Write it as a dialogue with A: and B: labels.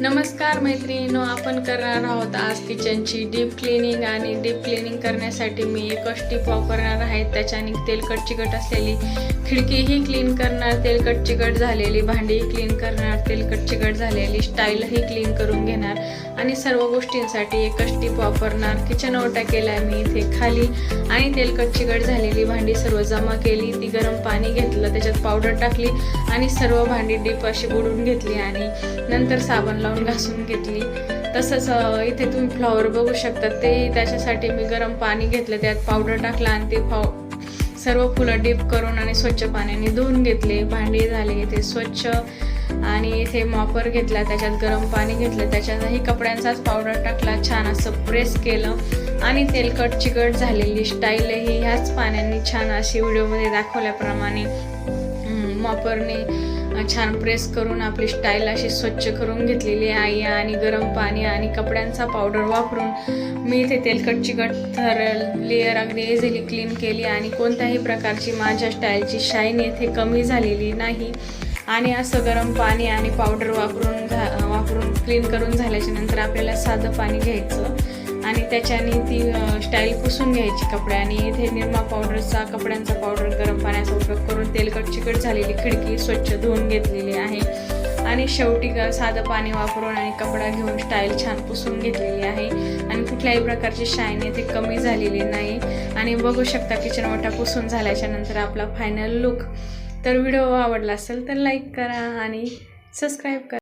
A: नमस्कार मैत्रिणींनो, आपण करणार आहोत आज किचनची डीप क्लिनिंग। आणि डीप क्लिनिंग करण्यासाठी मी एकच टिप वापरणार आहे। त्याच्याने तेलकट चिकट असलेली खिडकीही क्लीन करणार, तेलकट चिकट झालेली भांडीही क्लीन करणार, तेलकट चिकट झालेली स्टाईलही क्लीन करून घेणार आणि सर्व गोष्टींसाठी एकच टिप वापरणार। किचन ओटा केला मी इथे खाली आणि तेलकट चिकट झालेली भांडी सर्व जमा केली। ती गरम पाणी घेतलं, त्याच्यात पावडर टाकली आणि सर्व भांडी डीप अशी बुडवून घेतली आणि नंतर साबण लावून घासून घेतली। तसंच इथे तुम्ही फ्लॉवर बघू शकता, ते त्याच्यासाठी मी गरम पाणी घेतलं, त्यात पावडर टाकला आणि ते सर्व फुलं डीप करून आणि स्वच्छ पाण्याने धुवून घेतले। भांडी झाले इथे स्वच्छ आणि इथे मॉपर घेतला, त्याच्यात गरम पाणी घेतलं, त्याच्यातही कपड्यांचाच पावडर टाकला, छान असं प्रेस केलं आणि तेलकट चिकट झालेली स्टाईलही ह्याच पाण्याने छान अशी व्हिडिओमध्ये दाखवल्याप्रमाणे मॉपरने छान प्रेस करून आपली स्टाईल अशी स्वच्छ करून घेतलेली आहे। आणि गरम पाणी आणि कपड्यांचा पावडर वापरून मी इथे तेलकट चिकट लेअर अगदी इझिली क्लीन केली आणि कोणत्याही प्रकारची माझ्या स्टाईलची शाईन इथे कमी झालेली नाही। आणि असं गरम पाणी आणि पावडर वापरून क्लीन करून झाल्याच्या नंतर आपल्याला साधं पाणी घ्यायचं आणि त्याच्याने ती स्टाईल पुसून घ्यायची कपड्याने। इथे निरमा पावडरचा कपड्यांचा पावडर गरम पाण्याचा उपयोग करून तेलकट चिकट झालेली खिडकी स्वच्छ धुवून घेतलेली आहे आणि शेवटी साधं पाणी वापरून आणि कपडा घेऊन स्टाईल छान पुसून घेतलेली आहे आणि कुठल्याही प्रकारची शाईन इथे कमी झालेली नाही। आणि बघू शकता किचन ओटा पुसून झाल्याच्या नंतर आपला फायनल लुक। तर व्हिडिओ आवडला असेल तर लाईक करा आणि सबस्क्राईब करा।